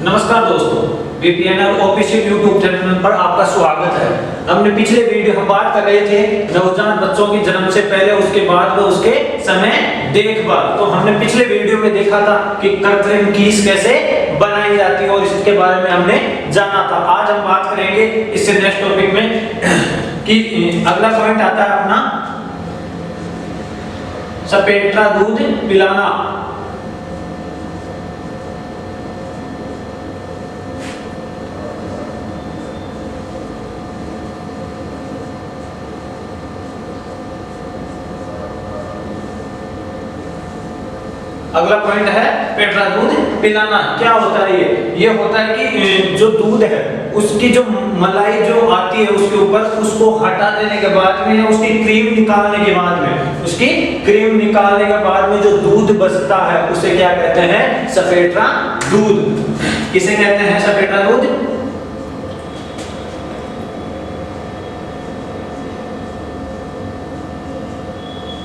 नमस्कार दोस्तों, बीपीएनएल official YouTube channel पर आपका स्वागत है। हमने पिछले वीडियो में बात कर रहे थे नवजात बच्चों की जन्म से पहले, उसके बाद व उसके समय देखभाल। तो हमने पिछले वीडियो में देखा था कि कृत्रिम कीस कैसे बनाई जाती है और इसके बारे में हमने जाना था। आज हम बात करेंगे इससे नेक्स्ट टॉपिक में कि अगला पॉइंट आता है अपना सपेटा दूध पिलाना। अगला पॉइंट है पेटरा दूध पिलाना। क्या होता है ये होता है कि जो दूध है उसकी जो मलाई जो आती है उसके ऊपर, उसको हटा देने के बाद में, उसकी क्रीम निकालने के बाद में, जो दूध बचता है उसे क्या कहते हैं? सपेटा दूध। किसे कहते हैं सपेटा दूध?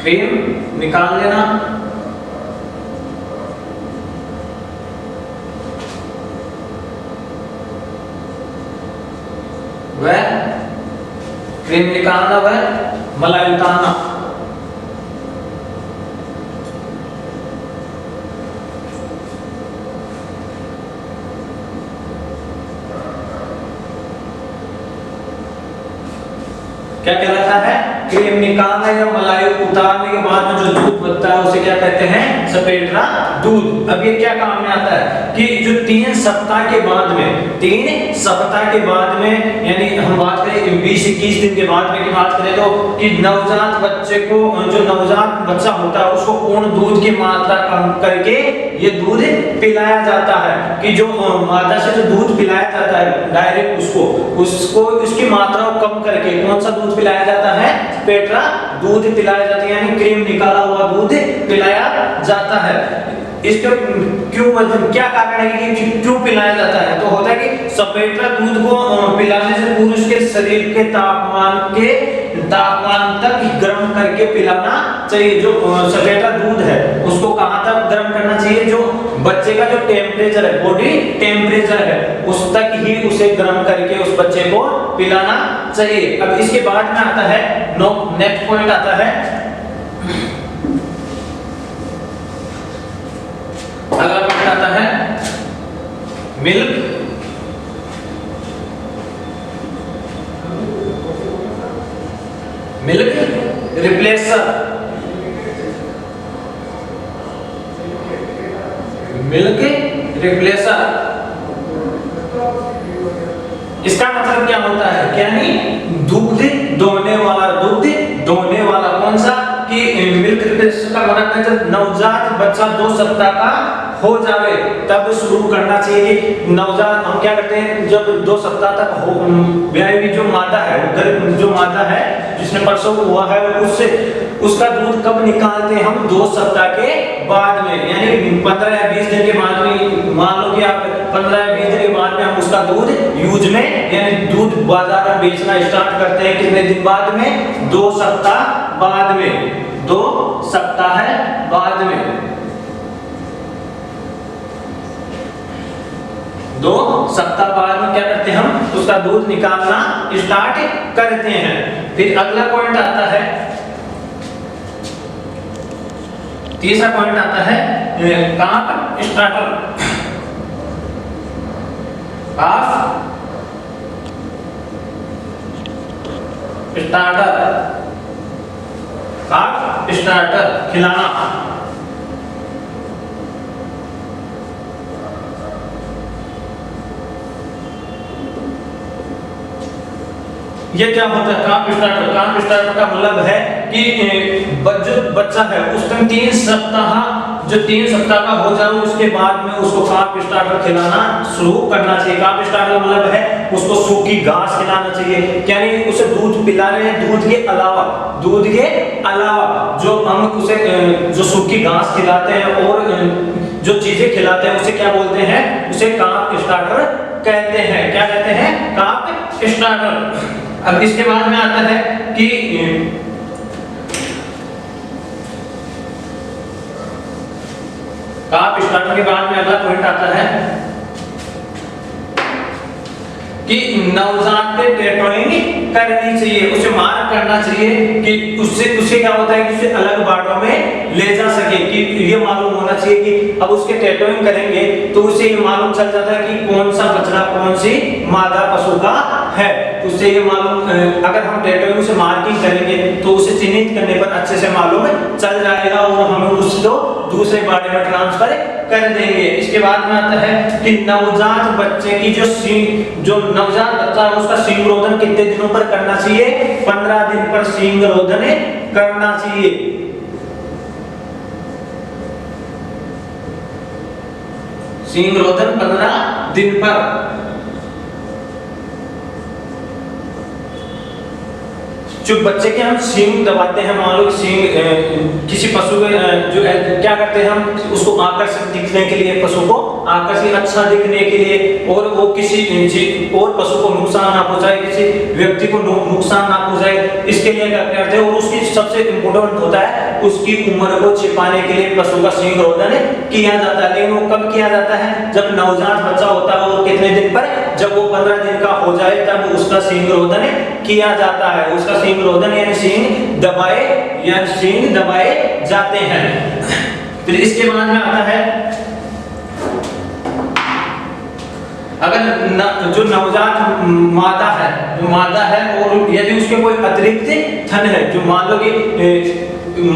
क्रीम निकाल लेना, वह क्रीम निकालना, वह मलाई उतारना। क्या कहलाता है? क्रीम निकालना या मलाई उतारने के बाद में जो दूध बनता है उसे क्या कहते हैं? सपेटा दूध। अब ये क्या काम में आता है कि जो 3 सप्ताह के बाद में यानी हम बात करें 20-21 दिन के बाद में की बात करें तो कि नवजात बच्चे को, जो नवजात बच्चा होता है उसको पूर्ण दूध की मात्रा कम करके ये दूध पिलाया जाता है। कि जो माता से जो दूध पिलाया जाता है डायरेक्ट उसको उसकी मात्रा को कम करके कौन सा दूध पिलाया जाता है? पेटरा दूध पिलाया जाता है, यानी क्रीम निकाला हुआ दूध पिलाया जाता है। इसका क्या कारण है कि क्यों पिलाया जाता है? तो होता है कि सपेटा दूध को पिलाने से पुरुष के शरीर के तापमान तक गर्म करके पिलाना चाहिए। जो सपेटा दूध है उसको कहां तक गर्म करना चाहिए? जो बच्चे का जो टेम्परेचर है, बॉडी टेम्परेचर है, उस तक ही उसे गर्म करके उस बच्चे को पिलाना चाहिए। अब इसके बाद में आता है नेक्स्ट पॉइंट आता है, अगला पॉइंट आता है मिल्क रिप्लेसर। इसका मतलब क्या होता है? यानी दूध दोहने वाला कौन सा? कि मिल्क रिप्लेसर का मतलब है जब नवजात बच्चा 2 सप्ताह का हो जावे तब शुरू करना चाहिए। कि नवजात हम क्या करते हैं, जब 2 सप्ताह तक हो ब्याही जो मादा है, जो मादा है जिसने प्रसव हुआ है, उसका दूध कब निकालते हैं? हम 2 सप्ताह के बाद में, यानी 15 या 20 दिन के बाद में। मान लो कि आप 15 या 20 दिन के बाद में हम उसका दूध यूज में, यानी दूध बाजार में बेचना स्टार्ट करते हैं। कितने दिन बाद में? 2 सप्ताह बाद में। 2 सप्ताह बाद में, 2 सप्ताह बाद में क्या करते हैं? हम उसका दूध निकालना स्टार्ट करते हैं। फिर अगला पॉइंट आता है, तीसरा पॉइंट आता है काफ स्टार्टर। काफ स्टार्टर खिलाना। ये क्या होता है? काफ स्टार्टर का मतलब है कि जो बच्चा है उस टाइम 3 सप्ताह का हो जाए उसके बाद में उसको काफ स्टार्टर खिलाना शुरू करना चाहिए। काफ स्टार्टर का मतलब है उसको सूखी घास खिलाना चाहिए, यानी उसे दूध पिला रहे हैं, दूध के अलावा जो हम उसे जो सूखी घास खिलाते हैं और जो चीजें खिलाते हैं उसे क्या बोलते हैं? उसे काफ स्टार्टर कहते हैं। क्या कहते हैं? काफ स्टार्टर। अब इसके बाद में आता है कि काफ स्टार्टर के बाद में अगला पॉइंट आता है कि नवजात पे टेटोइंग करनी चाहिए, उसे मार्क करना चाहिए कि उससे क्या होता है कि उसे अलग वार्डों में ले जा सके, कि ये मालूम होना चाहिए कि अब उसके टेटोइंग करेंगे तो उसे ये मालूम चल जाता है कि कौन सा बछड़ा कौन सी मादा पशु का है। उससे ये मालूम, अगर हम टेटोइंग से मार्किंग करेंगे तो उसे चिन्हित करने पर अच्छे से मालूम चल जाएगा और हम उसको दूसरे वार्ड में ट्रांसफर कर देंगे। इसके बाद में आता है कि नवजात बच्चे की जो नवजात बच्चा है उसका सींग रोधन कितने दिनों पर करना चाहिए? 15 दिन पर सींग रोधन करना चाहिए। सींग रोधन 15 दिन पर। जो बच्चे के हम सींग दबाते हैं, मान लो सींग किसी पशु के जो क्या करते हैं हम उसको आकर्षक दिखने के लिए, पशु को आकर्षक अच्छा दिखने के लिए, और वो किसी और पशु को नुकसान ना पहुंचाए, किसी व्यक्ति को नुकसान ना पहुंचाए, इसके लिए क्या करते हैं। और उसकी सबसे इम्पोर्टेंट होता है उसकी उम्र को छिपाने के लिए पशु का सींग रोधन किया जाता है। लेकिन वो कब किया जाता है? जब नवजात बच्चा होता है और कितने दिन पर? जब वो 15 दिन का हो जाए तब उसका सींग रोधन किया जाता है। उसका सींग रोधन यानी सींग दबाए जाते हैं। फिर इसके बाद में आता है अगर जो नवजात मादा है और यदि उसके कोई अतिरिक्त थन है, जो मान लो कि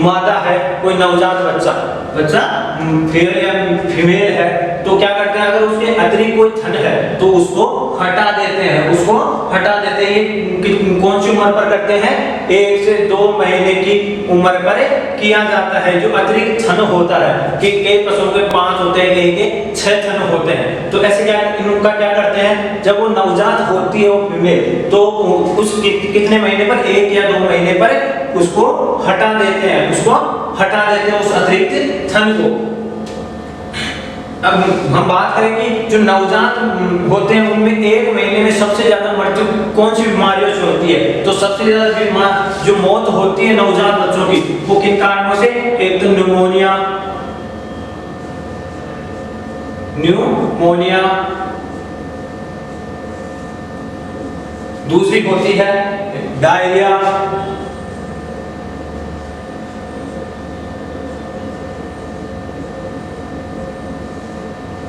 मादा है कोई नवजात बच्चा फेल या फीमेल है, तो क्या करते हैं अगर उसके अतिरिक्त कोई थन है तो उसको हटा देते हैं। ये कौन सी उम्र पर करते हैं? 1 से 2 महीने की उम्र पर किया जाता है। जो अतिरिक्त थन होता है कि कई पशुओं के 5 होते हैं, कई के 6 थन होते हैं, तो ऐसे इनका क्या करते हैं जब वो नवजात होती है वो फीमेल, तो उस कितने महीने पर? 1 या 2 महीने पर उसको हटा देते हैं उस अतिरिक्त थन को। अब हम बात करें कि जो नवजात होते हैं उनमें 1 महीने में सबसे ज्यादा मृत्यु कौन सी बीमारियों से होती है? तो सबसे ज्यादा जो मौत होती है नवजात बच्चों की वो किन कारणों से? एक तो न्यूमोनिया, दूसरी होती है डायरिया,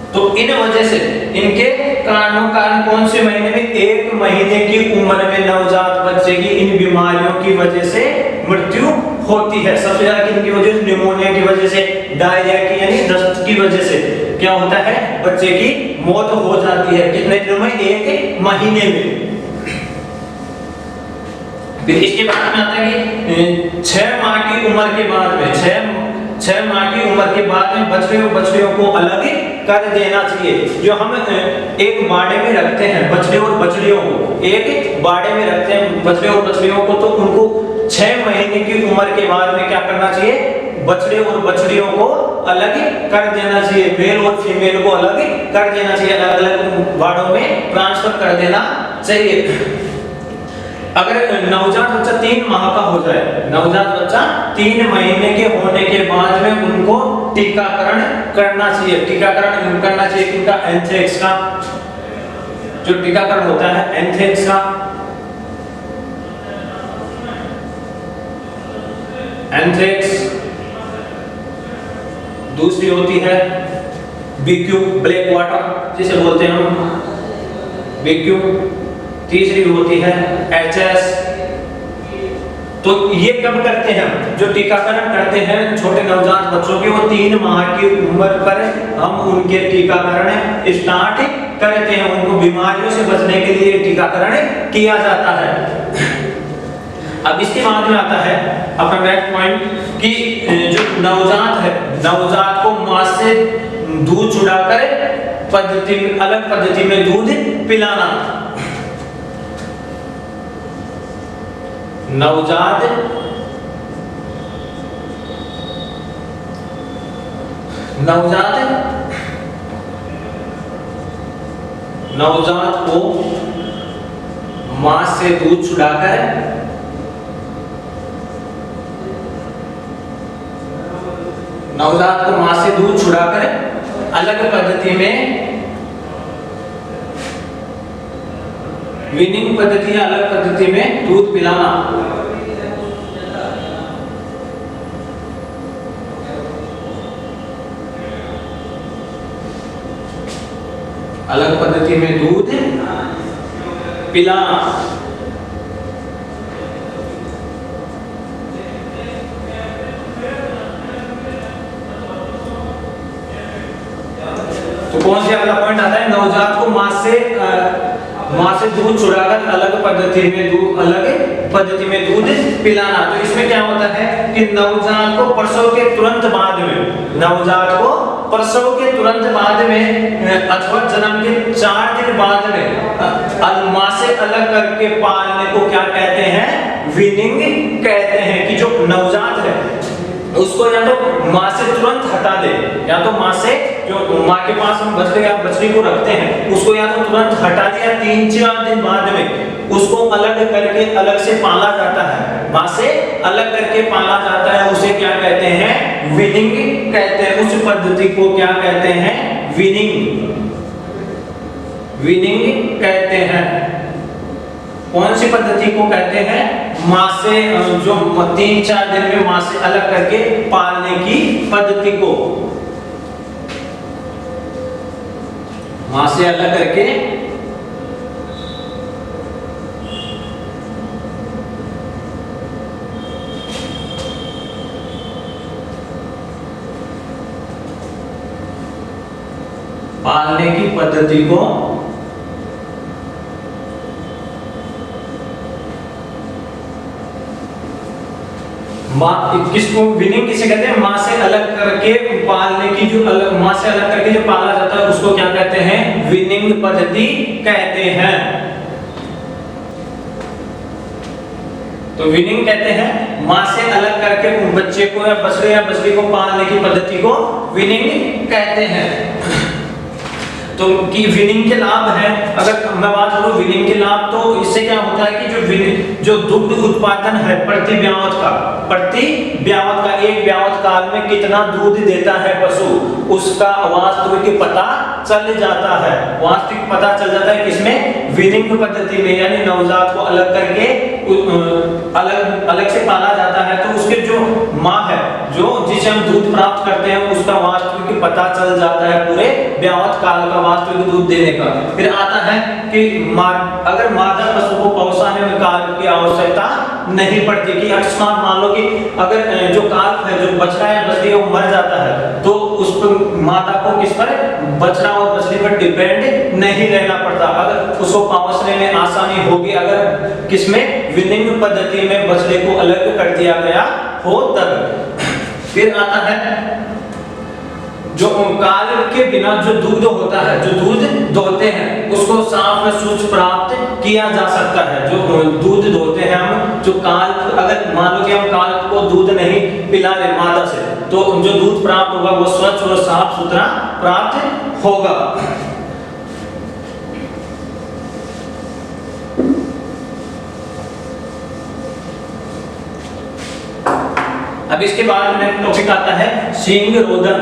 तो इन वजह से इनके कारण कौन से महीने में? 1 महीने की उम्र में नवजात बच्चे की इन बीमारियों की वजह से मृत्यु होती है। सबसे ज्यादा किनकी वजह से? न्यूमोनिया की वजह से, डायरिया की यानी दस्त की वजह से क्या होता है? बच्चे की मौत हो जाती है। कितने दिनों में? 1 महीने में। फिर इसके बाद में आता है कि 6 माह की उम्र के बाद में 6 माह की उम्र के बाद में बछड़ियों को अलग कर देना चाहिए। जो हम एक बाड़े में रखते हैं बछड़े और बछड़ियों को, एक बाड़े में रखते हैं बछड़े और बछड़ियों को, तो उनको 6 महीने की उम्र के बाद में क्या करना चाहिए? बछड़े और बछड़ियों को अलग कर देना चाहिए, मेल और फीमेल को अलग कर देना चाहिए, अलग अलग बाड़ों में ट्रांसफर कर देना चाहिए। अगर नवजात बच्चा 3 माह का हो जाए, नवजात बच्चा 3 महीने के होने के बाद में उनको टीकाकरण करना चाहिए। टीकाकरण करना चाहिए उनका एंथ्रेक्स का, जो टीकाकरण होता है एंथ्रेक्स का, दूसरी होती है बीक्यू, ब्लैक वाटर जिसे बोलते हैं हम बीक्यू, तीसरी होती है एचएस। तो ये कब करते हैं? जो टीकाकरण करते हैं छोटे नवजात बच्चों के, वो 3 माह की उम्र पर हम उनके टीकाकरण स्टार्ट करते हैं। उनको बीमारियों से बचने के लिए टीकाकरण किया जाता है। अब इसके बाद में आता है अपना नेक्स्ट पॉइंट कि जो नवजात है, नवजात को मां से दूध छुड़ाकर अलग पद्धति में दूध पिलाना। नवजात को मां से दूध छुड़ाकर अलग पद्धति में वीनिंग पद्धति है अलग पद्धति में दूध पिलाना। अलग पद्धति में दूध पिलाना। तो कौन सी अगला पॉइंट आता है, नवजात को मां से दूध छुड़ाकर अलग पद्धति में दूध पिलाना। तो इसमें क्या होता है कि नवजात को प्रसव के तुरंत बाद में अथवा जन्म के 4 दिन बाद में मां से अलग करके पालने को क्या कहते हैं, वीनिंग कहते हैं। कि जो नवजात है उसको या तो मां से तुरंत हटा दे, या तो मां से, जो मां के पास हम बछड़े या बछड़ी को रखते हैं उसको या तो तुरंत हटा दिया, 3-4 दिन बाद में उसको अलग करके अलग से पाला जाता है, मां से अलग करके पाला जाता है, उसे क्या कहते हैं, वीनिंग कहते हैं। उस पद्धति को क्या कहते हैं, वीनिंग कहते हैं। कौन सी पद्धति को कहते हैं, मां से जो 3-4 दिन में मां से अलग करके पालने की पद्धति को, मां से अलग करके पालने की पद्धति को किसको वीनिंग किसे कहते हैं, मां से अलग करके पालने की, जो मां से अलग करके जो पाला जाता है उसको क्या कहते हैं, वीनिंग पद्धति कहते हैं। तो वीनिंग कहते हैं मां से अलग करके बच्चे को या बछड़े या बछड़ी को पालने की पद्धति को वीनिंग कहते हैं। तो कि वीनिंग के लाभ है, अगर मैं बात करूं वीनिंग के लाभ, तो इससे क्या होता है कि जो दुग्ध उत्पादन है प्रति ब्यावत का एक ब्यावत काल में कितना दूध देता है पशु, उसका वास्तविक पता चल जाता है। किसमें, वीनिंग पद्धति में, यानी नवजात को अलग करके अलग से पाला जाता है। तो उसके जो मां है, जो जिसे हम दूध प्राप्त करते हैं, उसका वास्तविक पता चल जाता है, पूरे ब्यावत काल का वास्तविक दूध देने का। फिर आता है कि अगर मादा पशु को पहुंचाने में काल की आवश्यकता नहीं पड़ती, कि अकस्मात मान लो कि अगर जो काल है, जो बछड़ा या बछड़ी वो मर जाता है, तो उस पर मादा को किस पर, बछड़ा और बछड़ी पर डिपेंड नहीं रहना पड़ता, अगर उसको पहुंचने में आसानी होगी अगर किसमें, वीनिंग पद्धति में बछड़े को अलग कर दिया गया हो तब। फिर आता है जो काल के बिना जो दूध होता है, जो दूध दोहते हैं, उसको साफ व शुद्ध प्राप्त किया जा सकता है। जो दूध दोहते हैं हम, जो काल, अगर मान लो कि हम काल को दूध नहीं पिला रहे मादा से, तो जो दूध प्राप्त होगा वो स्वच्छ और साफ सुथरा प्राप्त होगा। अब इसके बाद में टॉपिक आता है सींग रोदन।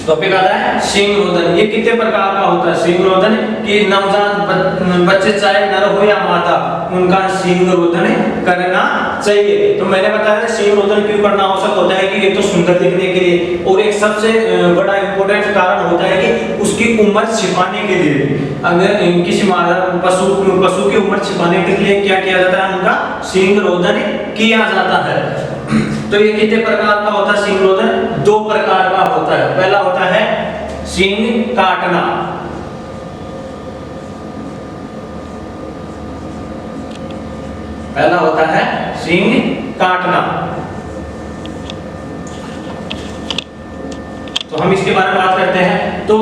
टॉपिक आता है सींग रोदन। ये कितने प्रकार का होता है सींग रोदन, कि नवजात बच्चे चाहे नर हो या मादा, उनका सींग रोदन करना चाहिए। तो मैंने बताया सींग रोदन क्यों करना आवश्यक होता है, कि एक तो सुंदर दिखने के लिए, और एक सबसे बड़ा इंपॉर्टेंट कारण होता है कि उसकी उम्र छिपाने के लिए। अगर किसी मादा पशु की उम्र छिपाने के लिए क्या किया जाता है, उनका सींग रोदन किया जाता है। तो ये कितने प्रकार का होता है सींग रोदन, 2 प्रकार का होता है। पहला होता है सींग काटना, तो हम इसके बारे में बात करते हैं। तो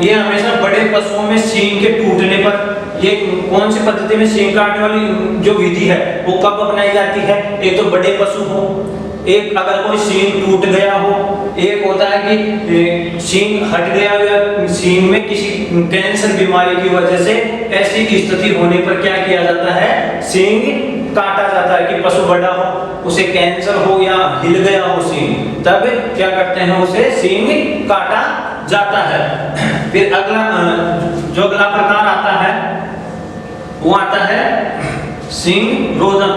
ये हमेशा बड़े पशुओं में सींग के टूटने पर, ये कौन सी पद्धति में सींग काटने वाली जो विधि है वो कब अपनाई जाती है, एक तो बड़े पशु हो, एक अगर कोई सींग टूट गया हो, एक होता है कि सींग हट गया या सींग में किसी कैंसर बीमारी की वजह से ऐसी स्थिति होने पर क्या किया जाता है, सींग काटा जाता है कि पशु बड़ा हो, उसे कैंसर हो या हिल गया हो सींग, तब क्या करते हैं, उसे सींग काटा जाता है। फिर अगला जो अगला प्रकार आता है वो आता है सींग रोदन।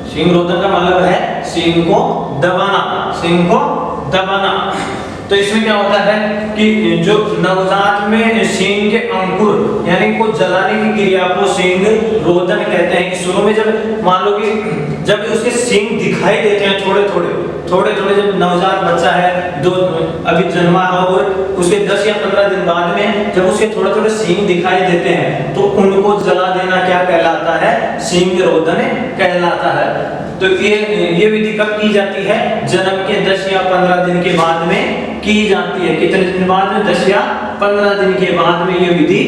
सींग रोदन का मतलब है सींग को दबाना, सींग को दबाना। तो इसमें क्या होता है कि जो नवजात में सींग के अंकुर यानी को जलाने की क्रिया को सींग रोदन कहते हैं। कि शुरू में जब मान लो कि जब उसके सींग दिखाई देते हैं थोड़े थोड़े जब नवजात बच्चा है, दो अभी जन्मा है और उसके 10 या 15 दिन बाद में जब उसके थोड़े थोड़े सींग दिखाई देते हैं तो उनको जला देना क्या कहलाता है, सींग रोदन कहलाता है। तो ये विधि कब की जाती है, जन्म के 10 या 15 दिन के बाद में की जाती है। कितने दिन बाद में, 10 या 15 दिन के बाद में ये विधि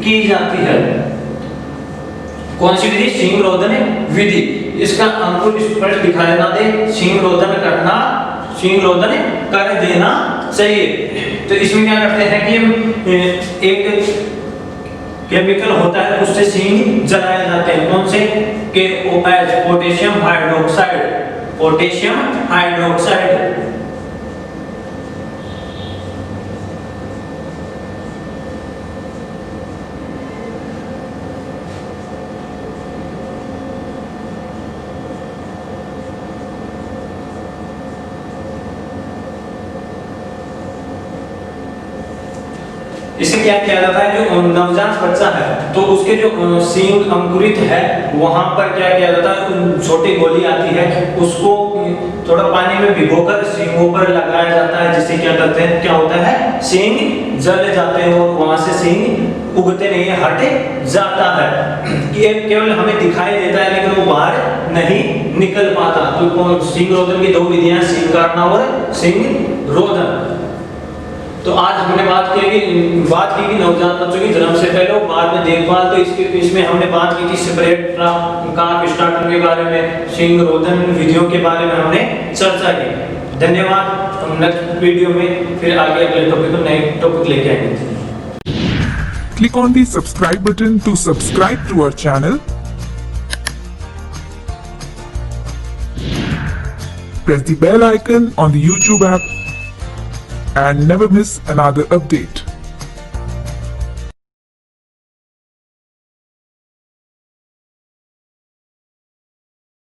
की जाती है। कौन सी विधि, सींग रोदन विधि। इसका अंकुर स्पष्ट दिखाई ना दे, सींग रोदन करना, सींग रोदन कर देना चाहिए। तो इसमें क्या करते हैं कि एक केमिकल होता है उससे सींग जलाए जाते हैं। कौन से, KOH, potassium hydroxide, potassium hydroxide. इसे क्या किया जाता है, जो नवजात बच्चा है तो उसके जो सींग अंकुरित है वहां पर क्या किया जाता है, छोटी गोली आती है उसको थोड़ा पानी में भिगोकर सींगों पर लगाया जाता है, जिससे क्या करते हैं, क्या होता है, सींग जल जाते हैं और वहां से सींग उगते नहीं, हट जाता है। कि केवल हमें दिखाई देता है लेकिन वो बाहर नहीं निकल पाता। तो सींग रोदन की 2 विधियां, सींग काटना और सींग रोदन। तो आज हमने बात की नवजात बच्चों की जन्म से पहले और बाद में देखभाल। तो इसमें हमने बात की थी सेपरेट काफ स्टार्टर के बारे में, सींग रोदन विधियों के बारे में हमने चर्चा की। धन्यवाद। हम नेक्स्ट वीडियो में फिर आगे अगले टॉपिक को नए टॉपिक लेके आएंगे। Click on the subscribe button to subscribe to our channel. Press the bell icon on the YouTube app and never miss another update.